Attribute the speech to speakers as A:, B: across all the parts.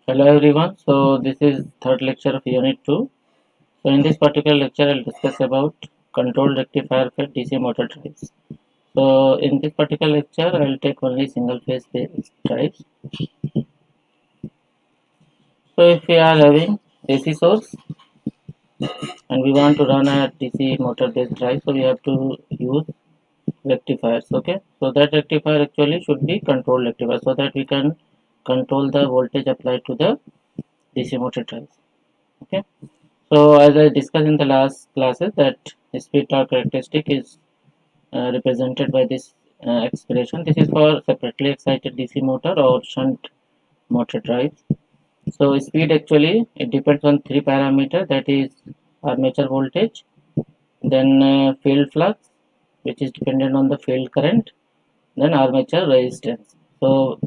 A: Hello everyone. So this is third lecture of Unit 2. So in this particular lecture I'll discuss about control rectifier for DC motor drives. So in this particular lecture I'll take only single phase based drives. So if we are having AC source and we want to run a DC motor based drive, so we have to use rectifiers. Okay. So that rectifier actually should be control rectifier so that we can control the voltage applied to the DC motor drives. Okay. So as I discussed in the last classes that speed torque characteristic is represented by this expression. This is for separately excited DC motor or shunt motor drives. So speed actually it depends on three parameters, that is armature voltage, then field flux which is dependent on the field current, then armature resistance. So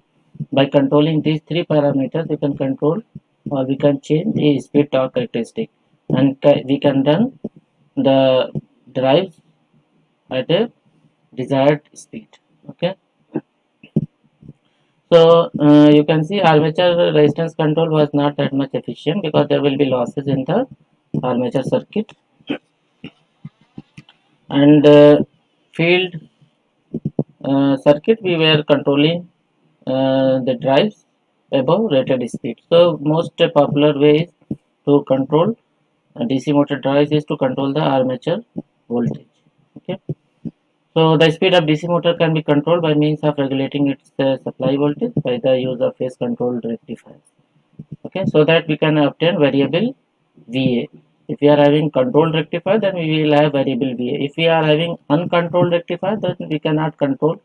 A: by controlling these three parameters we can control or we can change the speed torque characteristic, and we can run the drive at a desired speed. Okay. So you can see armature resistance control was not that much efficient because there will be losses in the armature circuit, and field circuit we were controlling the drives above rated speed. So most popular way is to control DC motor drives is to control the armature voltage. Okay. So the speed of DC motor can be controlled by means of regulating its supply voltage by the use of phase controlled rectifiers. Okay, so that we can obtain variable VA. If we are having controlled rectifier, then we will have variable VA. If we are having uncontrolled rectifier, then we cannot control,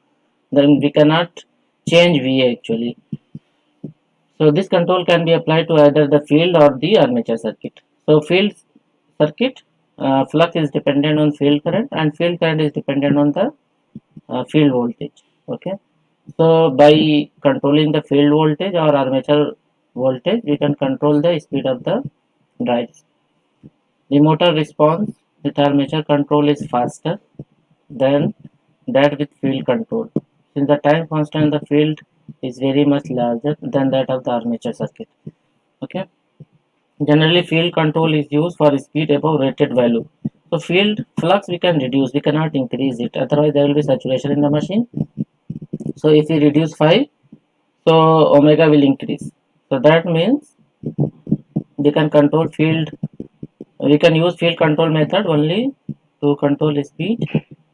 A: then we cannot change VA actually. So this control can be applied to either the field or the armature circuit. So field circuit flux is dependent on field current, and field current is dependent on the field voltage. Okay. So by controlling the field voltage or armature voltage, we can control the speed of the drives. The motor response with armature control is faster than that with field control, since the time constant in the field is very much larger than that of the armature circuit. Okay. Generally, field control is used for speed above rated value. So field flux we can reduce, we cannot increase it. Otherwise, there will be saturation in the machine. So if we reduce 5, so omega will increase. So that means we can control field, we can use field control method only to control speed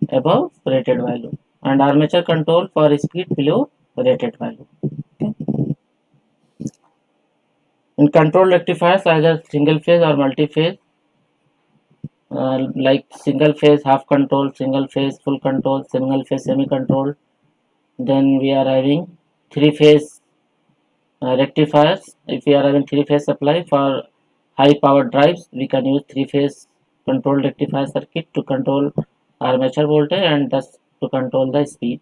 A: above rated value, and armature control for speed below rated value. Okay. In control rectifiers, either single phase or multi phase, like single phase half control, single phase full control, single phase semi control, then we are having three phase rectifiers. If we are having three phase supply for high power drives, we can use three phase control rectifier circuit to control armature voltage and thus to control the speed.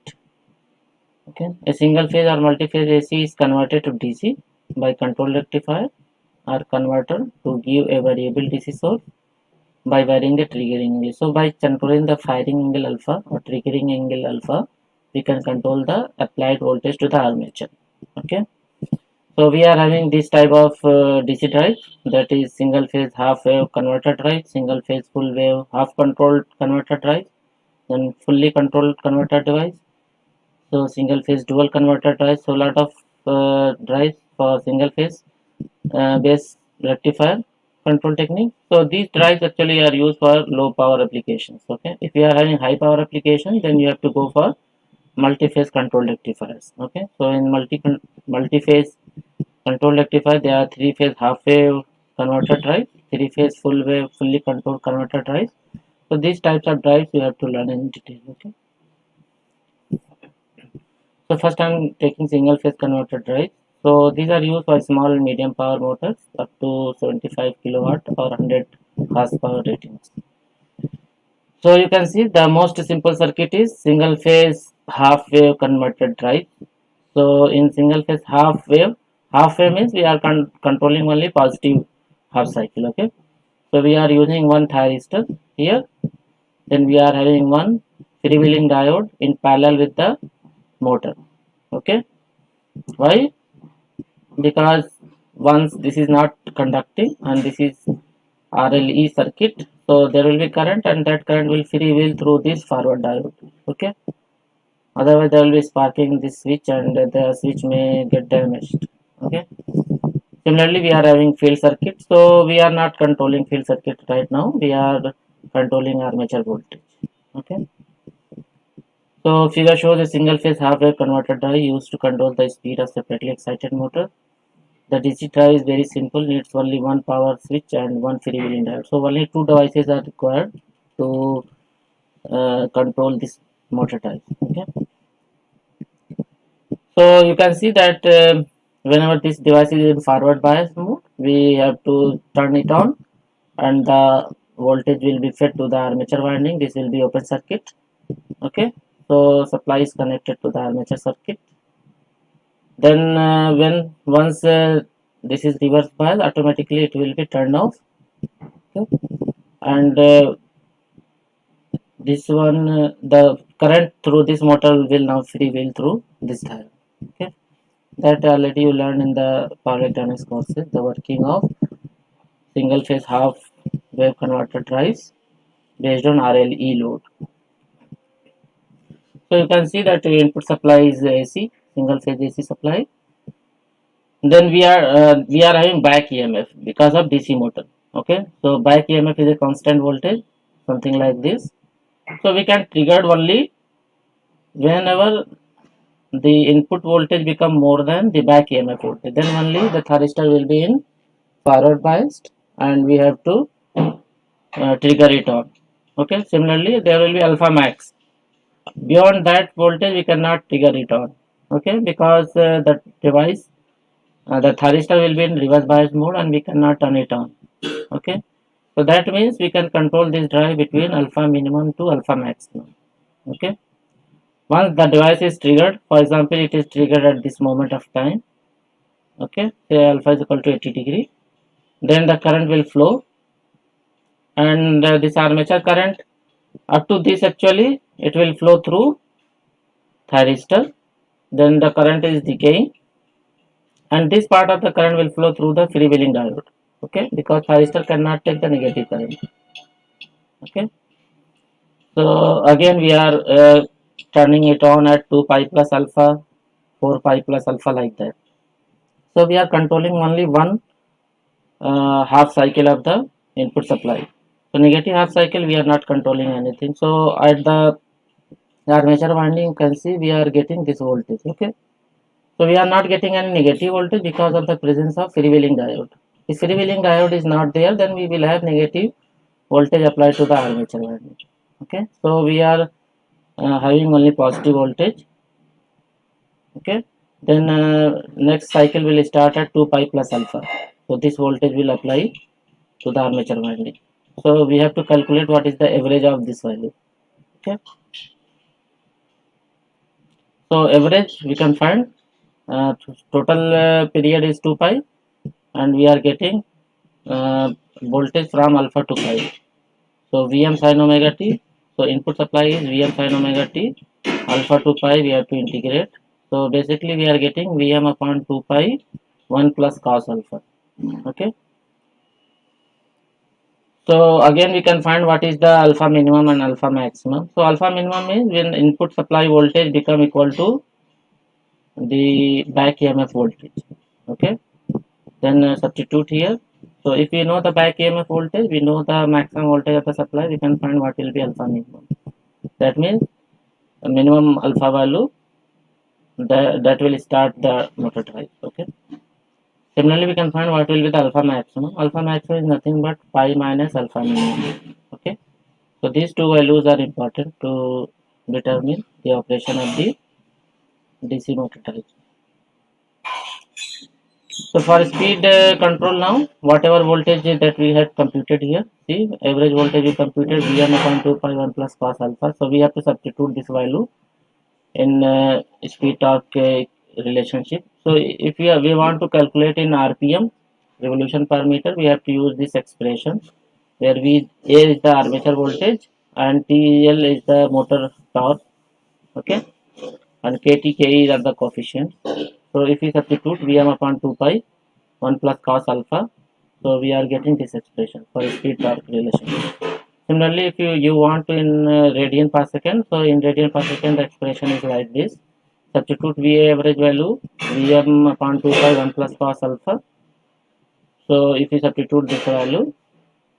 A: Okay. A single phase or multi phase AC is converted to DC by control rectifier or converter to give a variable DC source by varying the triggering angle. So by controlling the firing angle alpha or triggering angle alpha, we can control the applied voltage to the armature. Okay. So we are having this type of DC drive, that is single phase half wave converter drive, single phase full wave half controlled converter drive, then fully controlled converter device. So single phase dual converter drive. So a lot of drives for single phase base rectifier control technique. So these drives actually are used for low power applications. Okay, if you are having high power application, then you have to go for multi-phase control rectifiers. Okay, so in multi-phase control rectifier, there are three phase half wave converter drive, three phase full wave fully controlled converter drive. So these types of drives you have to learn in detail. Okay, so first I'm taking single phase converter drive. So these are used for small and medium power motors up to 75 kilowatt or 100 horsepower ratings. So you can see the most simple circuit is single phase half wave converter drive. So in single phase half wave means we are controlling only positive half cycle. Okay. So we are using one thyristor here. Then we are having one freewheeling diode in parallel with the motor. Okay. Why? Because once this is not conducting and this is RLE circuit, so there will be current and that current will freewheel through this forward diode. Okay, otherwise there will be sparking this switch and the switch may get damaged. Okay, similarly we are having field circuit, so we are not controlling field circuit right now, we are controlling armature voltage. Okay, so figure shows a single phase half wave converter die used to control the speed of separately excited motor. The DC drive is very simple, needs only one power switch and one freewheeling diode. So only two devices are required to control this motor drive. Okay, so you can see that whenever this device is in forward bias mode, we have to turn it on and the voltage will be fed to the armature winding. This will be open circuit. Okay, so supply is connected to the armature circuit. Then when once this is reverse bias, automatically it will be turned off. Okay, and this one the current through this motor will now freewheel through this diode. Okay, that already you learned in the power electronics courses, the working of single phase half wave converter drives based on RLE load. So you can see that input supply is AC, single phase AC supply. Then we are having back EMF because of DC motor. Okay, so back EMF is a constant voltage, something like this. So we can trigger only whenever the input voltage become more than the back EMF voltage, then only the thyristor will be in forward biased and we have to trigger it on. Okay, similarly there will be alpha max, beyond that voltage we cannot trigger it on. Okay, because the device, the thyristor will be in reverse bias mode and we cannot turn it on. Okay, so that means we can control this drive between alpha minimum to alpha maximum. Okay, once the device is triggered, for example it is triggered at this moment of time. Okay, say alpha is equal to 80 degree, then the current will flow and this armature current up to this actually it will flow through thyristor, then the current is decaying and this part of the current will flow through the freewheeling diode. Okay, because thyristor cannot take the negative current. Okay, so again we are turning it on at 2 pi plus alpha, 4 pi plus alpha, like that. So we are controlling only one half cycle of the input supply. So negative half cycle we are not controlling anything. So at the armature winding you can see we are getting this voltage. Okay, so we are not getting any negative voltage because of the presence of freewheeling diode. If freewheeling diode is not there, then we will have negative voltage applied to the armature winding. Okay, so we are having only positive voltage. Okay, then next cycle will start at 2 pi plus alpha, so this voltage will apply to the armature winding. So we have to calculate what is the average of this value. Okay, so average we can find, total period is 2 pi and we are getting voltage from alpha to pi. So Vm sin omega t, so input supply is Vm sin omega t, alpha to pi we have to integrate. So basically we are getting Vm upon 2 pi 1 plus cos alpha. Okay, so again we can find what is the alpha minimum and alpha maximum. So alpha minimum is when input supply voltage become equal to the back EMF voltage. Okay, then substitute here. So if we know the back EMF voltage, we know the maximum voltage of the supply, we can find what will be alpha minimum. That means the minimum alpha value that will start the motor drive. Okay, similarly we can find what will be the alpha maximum. Alpha maximum is nothing but pi minus alpha minimum. Okay, so these two values are important to determine the operation of the DC motor drive. So for speed control now, whatever voltage that we had computed here, see average voltage we computed Vm upon 2 pi 1 plus cos alpha. So we have to substitute this value in speed torque relationship. So if we want to calculate in RPM, revolution per meter, we have to use this expression where A is the armature voltage and TL is the motor torque. Okay, and KT, KE are the coefficients. So if we substitute Vm upon 2 pi 1 plus cos alpha. So we are getting this expression for speed torque relationship. Similarly, if you want to in radian per second, so in radian per second the expression is like this. Substitute VA average value Vm upon 2 pi 1 plus cos alpha. So if you substitute this value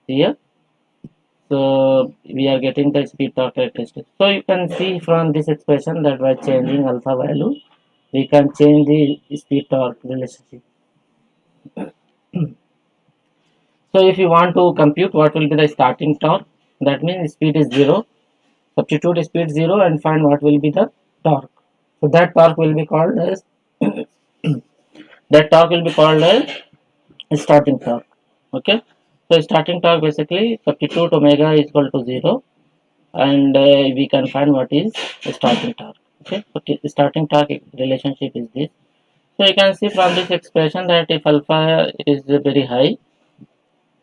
A: here, so we are getting the speed torque characteristic. So you can see from this expression that by changing alpha value we can change the speed torque relationship. So if you want to compute what will be the starting torque, that means speed is 0, substitute speed 0 and find what will be the torque. So that torque will be called as that torque will be called as starting torque. Okay, so starting torque basically substitute omega is equal to 0 and we can find what is starting torque. Okay, okay, starting torque relationship is this. So you can see from this expression that if alpha is very high,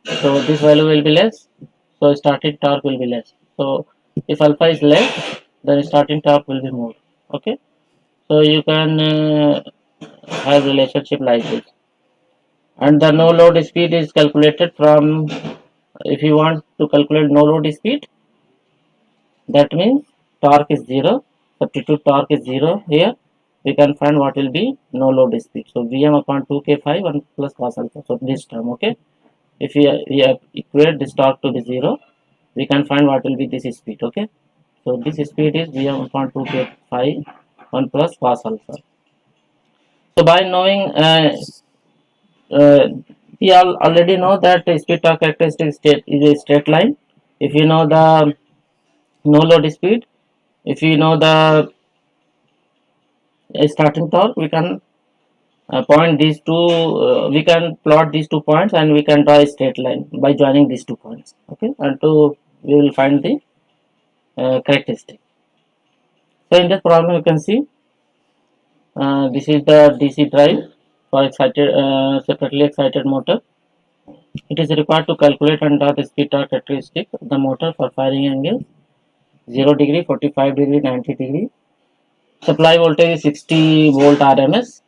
A: so this value will be less, so starting torque will be less. So if alpha is less, then starting torque will be more. Okay, so you can have relationship like this. And the no load speed is calculated from, if you want to calculate no load speed, that means torque is 0, substitute torque is 0 here, we can find what will be no load speed. So Vm upon 2k phi 1 plus cos alpha, so this term. Okay, if we equate this torque to be 0, we can find what will be this speed. Okay, so this speed is Vm upon 2k phi 1 plus cos alpha. So by knowing uh, we all already know that the speed torque characteristic state is a straight line. If you know the no load speed, if you know the starting torque, we can point these two, we can plot these 2 points and we can draw a straight line by joining these 2 points. Okay, and to we will find the characteristic. So in this problem you can see this is the DC drive for excited separately excited motor. It is required to calculate and draw the speed torque characteristic of the motor for firing angle 0 degree, 45 degree, 90 degree. Supply voltage is 60 volt RMS.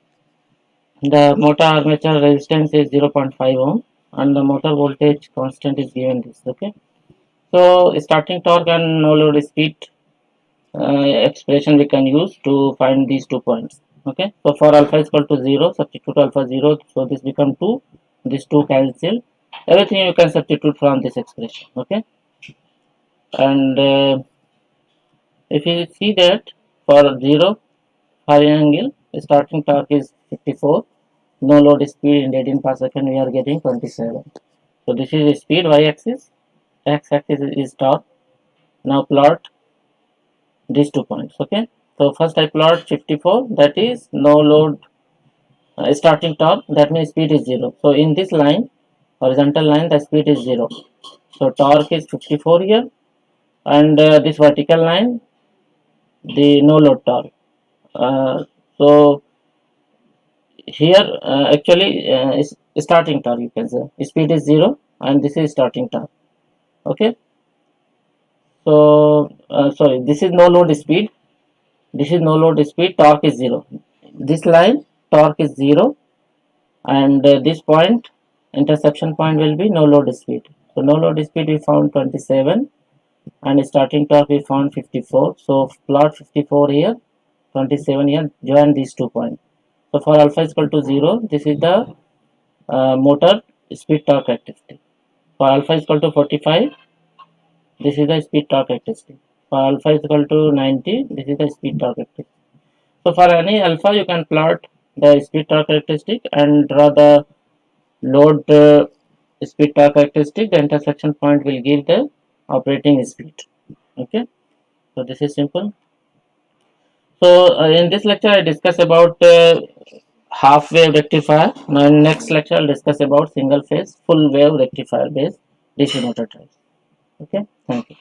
A: The motor armature resistance is 0.5 ohm and the motor voltage constant is given this. Okay, so starting torque and no load speed expression we can use to find these 2 points. Okay, so for alpha is equal to 0, substitute alpha 0, so this become 2, this 2 cancel, everything you can substitute from this expression. Okay, and if you see that for 0 firing angle starting torque is 54, no load speed in radian per second we are getting 27. So this is speed y axis, x axis is torque. Now plot these 2 points. Okay, so first I plot 54, that is no load starting torque, that means speed is 0. So in this line, horizontal line, the speed is 0. So torque is 54 here, and this vertical line, the no load torque. So here actually is starting torque, you can say speed is 0 and this is starting torque. Okay, so sorry, this is no load speed, this is no load speed, torque is 0, this line torque is 0 and this point intersection point will be no load speed. So no load speed we found 27 and starting torque we found 54. So plot 54 here, 27 here, join these 2 points. So for alpha is equal to 0, this is the motor speed torque characteristic. For alpha is equal to 45, this is the speed torque characteristic. For alpha is equal to 90, this is the speed torque characteristic. So for any alpha you can plot the speed torque characteristic and draw the load speed torque characteristic. The intersection point will give the operating speed. Okay, so this is simple. So in this lecture I discuss about half wave rectifier. Now in next lecture I'll discuss about single phase full wave rectifier based DC motor drives. Okay, thank you.